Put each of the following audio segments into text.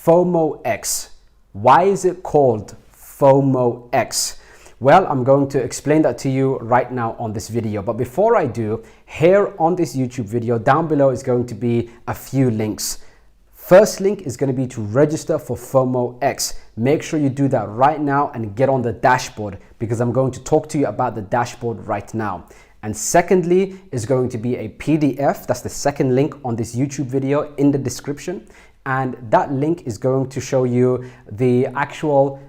FOMOEx. Why is it called FOMOEx? Well, I'm going to explain that to you right now on this video. But before I do, here on this YouTube video, down below is going to be a few links. First link is going to be to register for FOMOEx. Make sure you do that right now and get on the dashboard, because I'm going to talk to you about the dashboard right now. And secondly is going to be a PDF. That's the second link on this YouTube video in the description. And that link is going to show you the actual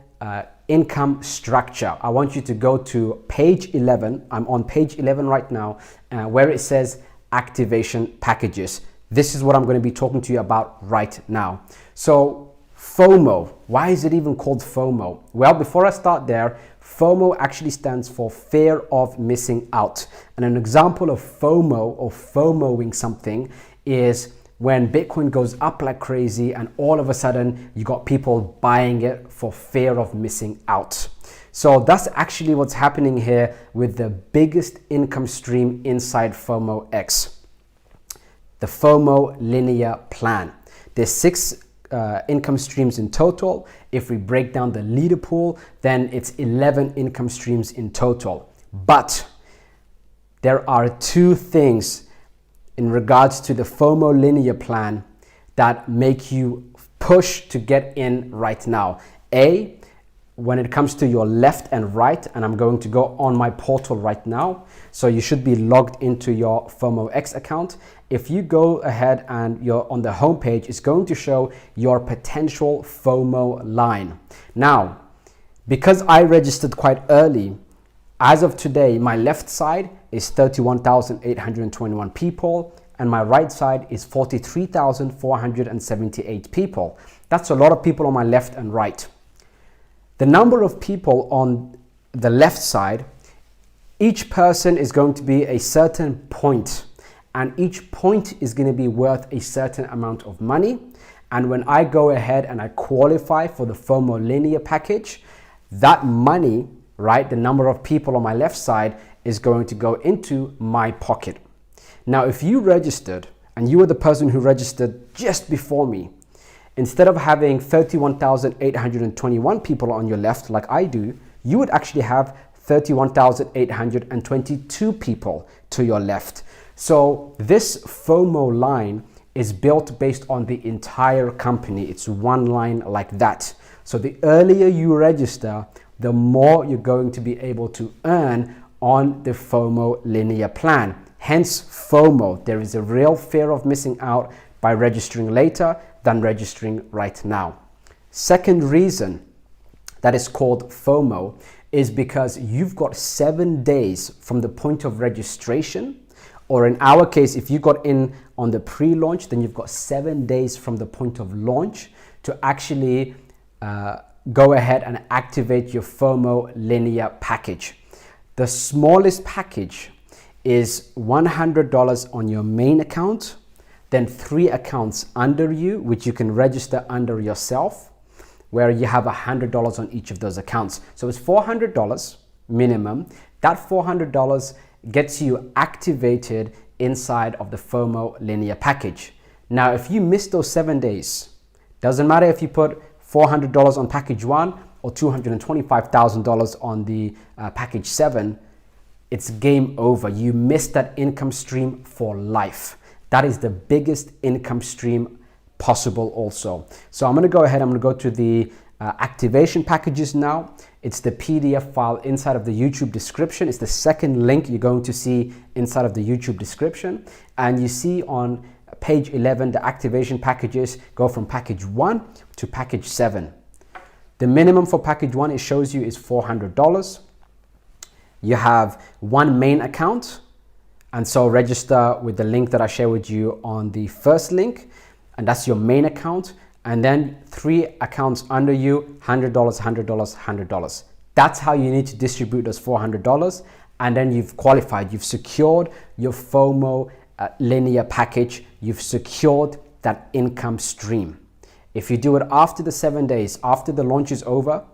income structure. I want you to go to page 11. I'm on page 11 right now, where it says activation packages. This is what I'm going to be talking to you about right now. So FOMO, why is it even called FOMO? Well, before I start there, FOMO actually stands for fear of missing out. And an example of FOMO or FOMOing something is when Bitcoin goes up like crazy and all of a sudden you got people buying it for fear of missing out. So that's actually what's happening here with the biggest income stream inside FOMOEx, the FOMO linear plan. There's 6 income streams in total. If we break down the leader pool, then it's 11 income streams in total. But there are 2 things in regards to the FOMO linear plan that make you push to get in right now. A, when it comes to your left and right, and I'm going to go on my portal right now. So you should be logged into your FOMOEx account. If you go ahead and you're on the home page, it's going to show your potential FOMO line. Now, because I registered quite early, as of today, my left side is 31,821 people and my right side is 43,478 people. That's a lot of people on my left and right. The number of people on the left side, each person is going to be a certain point, and each point is going to be worth a certain amount of money. And when I go ahead and I qualify for the FOMO linear package, that money, right, the number of people on my left side is going to go into my pocket. Now, if you registered and you were the person who registered just before me, instead of having 31,821 people on your left like I do, you would actually have 31,822 people to your left. So this FOMO line is built based on the entire company. It's one line like that. So the earlier you register, the more you're going to be able to earn on the FOMO linear plan. Hence FOMO. There is a real fear of missing out by registering later than registering right now. Second reason that is called FOMO is because you've got 7 days from the point of registration, or in our case, if you got in on the pre-launch, then you've got 7 days from the point of launch to actually go ahead and activate your FOMO linear package. The smallest package is $100 on your main account, then 3 accounts under you, which you can register under yourself, where you have $100 on each of those accounts. So it's $400 minimum. That $400 gets you activated inside of the FOMO linear package. Now, if you miss those 7 days, doesn't matter if you put $400 on package 1 or $225,000 on the package 7, it's game over. You missed that income stream for life. That is the biggest income stream possible also. So I'm going to go ahead, I'm going to go to the activation packages now. It's the PDF file inside of the YouTube description. It's the second link you're going to see inside of the YouTube description. And you see on page 11, the activation packages go from package 1 to package 7. The minimum for package 1, it shows you, is $400. You have 1 main account, and so register with the link that I share with you on the first link, and that's your main account. And then 3 accounts under you, $100, $100, $100. That's how you need to distribute those $400, and then you've qualified. You've secured your FOMO linear package. You've secured that income stream. If you do it after the 7 days, after the launch is over,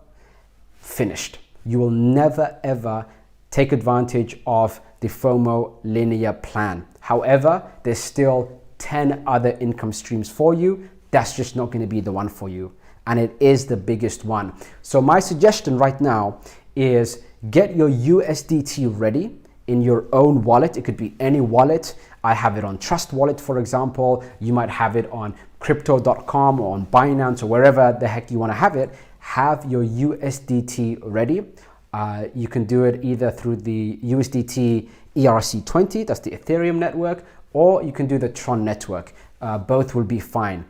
finished. You will never ever take advantage of the FOMO linear plan. However, there's still 10 other income streams for you that's just not going to be the one for you. And it is the biggest one. So my suggestion right now is get your USDT ready in your own wallet. It could be any wallet. I have it on Trust Wallet, for example. You might have it on crypto.com or on Binance or wherever the heck you want to have it. Have your USDT ready. You can do it either through the USDT ERC20, that's the Ethereum network, or you can do the Tron network. Both will be fine.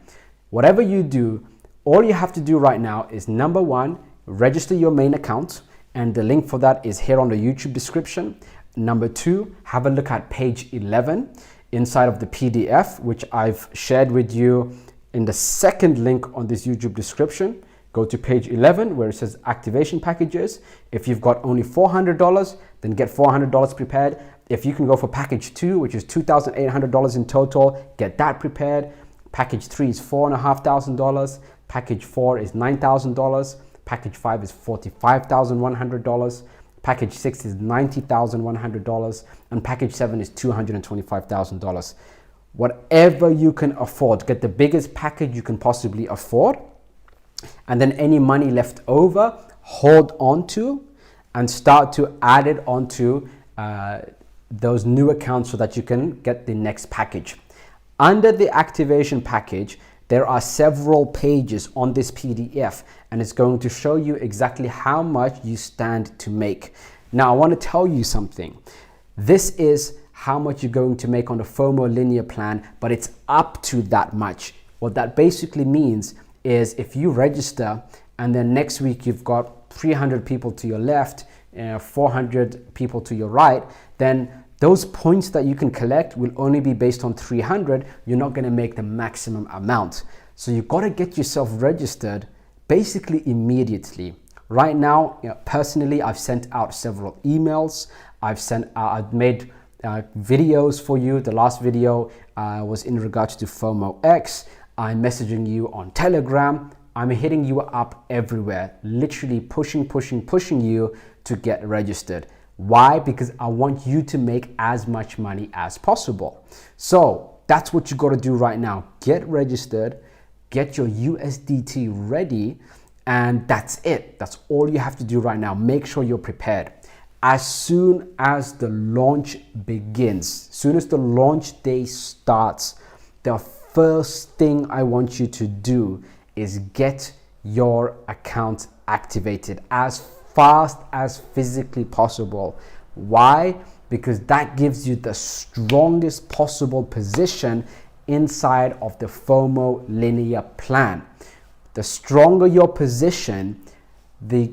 Whatever you do, all you have to do right now is number one, register your main account, and the link for that is here on the YouTube description. Number two, have a look at page 11 inside of the PDF, which I've shared with you in the second link on this YouTube description. Go to page 11 where it says activation packages. If you've got only $400, then get $400 prepared. If you can go for package 2, which is $2,800 in total, get that prepared. Package 3 is $4,500. Package 4 is $9,000. Package 5 is $45,100. Package 6 is $90,100. And package 7 is $225,000. Whatever you can afford, get the biggest package you can possibly afford. And then any money left over, hold on to and start to add it onto those new accounts so that you can get the next package. Under the activation package, there are several pages on this PDF, and it's going to show you exactly how much you stand to make. Now, I want to tell you something. This is how much you're going to make on the FOMO linear plan, but it's up to that much. What that basically means is if you register and then next week you've got 300 people to your left, 400 people to your right, then those points that you can collect will only be based on 300. You're not going to make the maximum amount. So you've got to get yourself registered basically immediately. Right now, personally, I've sent out several emails. I've made videos for you. The last video was in regards to FOMOEx. I'm messaging you on Telegram. I'm hitting you up everywhere, literally pushing you to get registered. Why? Because I want you to make as much money as possible. So that's what you got to do right now. Get registered, get your USDT ready, and that's it. That's all you have to do right now. Make sure you're prepared. As soon as the launch begins, as soon as the launch day starts, the first thing I want you to do is get your account activated as fast as physically possible. Why? Because that gives you the strongest possible position inside of the FOMO linear plan. The stronger your position, the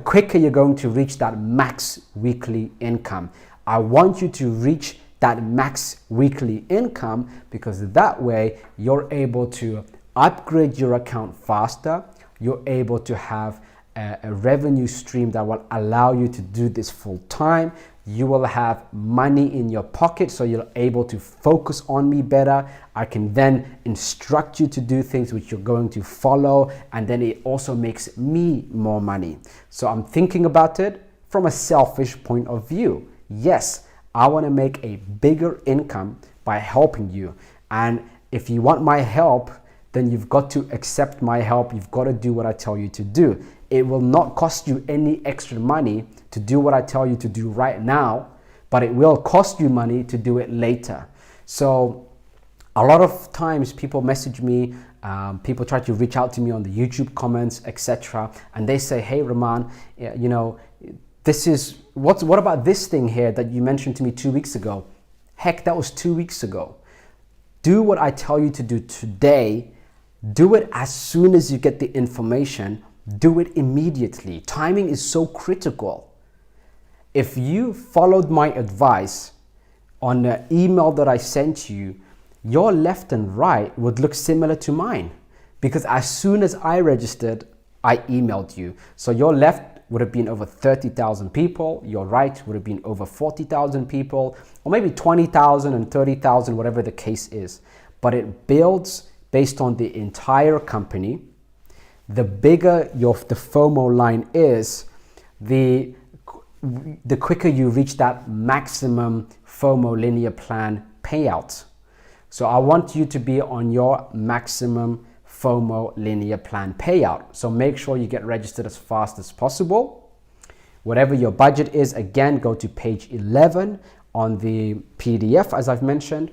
quicker you're going to reach that max weekly income. I want you to reach that max weekly income because that way you're able to upgrade your account faster. You're able to have a revenue stream that will allow you to do this full time. You will have money in your pocket, so you're able to focus on me better. I can then instruct you to do things which you're going to follow, and then it also makes me more money. So I'm thinking about it from a selfish point of view. Yes, I want to make a bigger income by helping you. And if you want my help, then you've got to accept my help. You've got to do what I tell you to do. It will not cost you any extra money to do what I tell you to do right now, but it will cost you money to do it later. So a lot of times people message me, people try to reach out to me on the YouTube comments, etc. And they say, hey, Rahman, you know, this is, what about this thing here that you mentioned to me 2 weeks ago? Heck, that was 2 weeks ago. Do what I tell you to do today. Do it as soon as you get the information. Do it immediately. Timing is so critical. If you followed my advice on the email that I sent you, your left and right would look similar to mine, because as soon as I registered, I emailed you. So your left would have been over 30,000 people, your right would have been over 40,000 people, or maybe 20,000 and 30,000, whatever the case is. But it builds based on the entire company. The bigger the FOMO line is, the quicker you reach that maximum FOMO linear plan payout. So I want you to be on your maximum FOMO linear plan payout. So make sure you get registered as fast as possible. Whatever your budget is, again, go to page 11 on the PDF, as I've mentioned.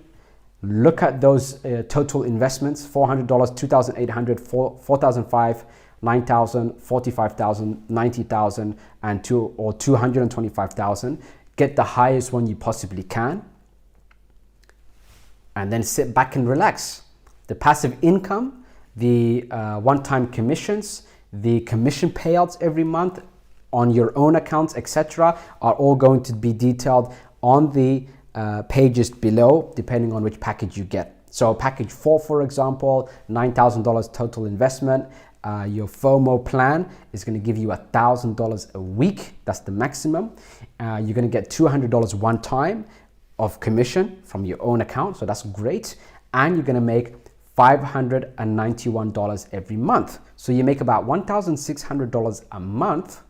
Look at those total investments: $400, $2,800, $4,500, $9,000, $45,000, $90,000, and $225,000. Get the highest one you possibly can, and then sit back and relax. The passive income, the one-time commissions, the commission payouts every month on your own accounts, etc., are all going to be detailed on the pages below, depending on which package you get. So package 4, for example, $9,000 total investment. Your FOMO plan is going to give you $1,000 a week. That's the maximum. You're going to get $200 one time of commission from your own account. So that's great. And you're going to make $591 every month. So you make about $1,600 a month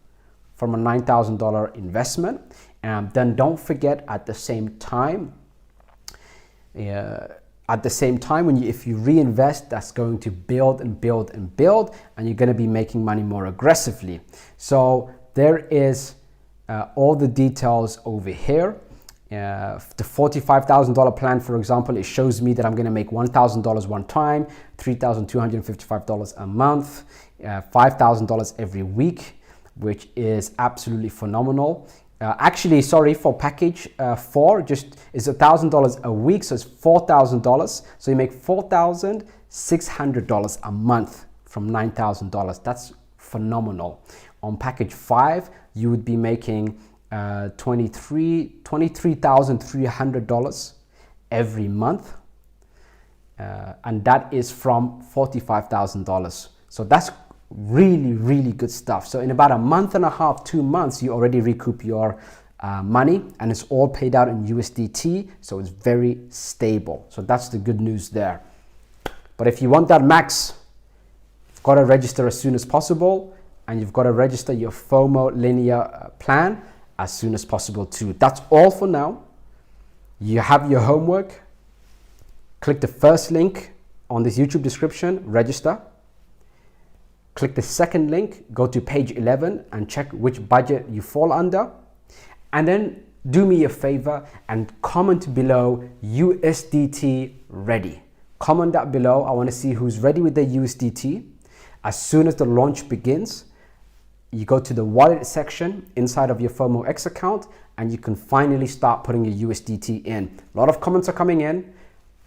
from a $9,000 investment. And then don't forget, at the same time, if you reinvest, that's going to build and build and build, and you're going to be making money more aggressively. So there is all the details over here. The $45,000 plan, for example, it shows me that I'm going to make $1,000 one time, $3,255 a month, $5,000 every week, which is absolutely phenomenal. Actually, sorry, for package 4, just is $1,000 a week, so it's $4,000. So you make $4,600 a month from $9,000. That's phenomenal. On package 5, you would be making $23,300 every month, and that is from $45,000. So that's really, really good stuff. So in about a month and a half, 2 months, you already recoup your money, and it's all paid out in USDT, so it's very stable. So that's the good news there. But if you want that max, you've got to register as soon as possible, and you've got to register your FOMO linear plan as soon as possible too. That's all for now. You have your homework. Click the first link on this YouTube description, register. Click the second link, go to page 11 and check which budget you fall under. And then do me a favor and comment below USDT ready. Comment that below. I want to see who's ready with their USDT. As soon as the launch begins, you go to the wallet section inside of your FOMOEx account, and you can finally start putting your USDT in. A lot of comments are coming in.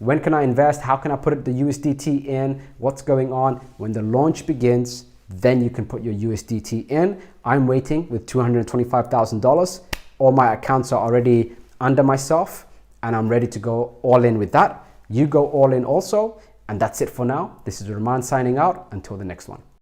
When can I invest? How can I put the USDT in? What's going on? When the launch begins, then you can put your USDT in. I'm waiting with $225,000. All my accounts are already under myself, and I'm ready to go all in with that. You go all in also, and that's it for now. This is Rahman signing out. Until the next one.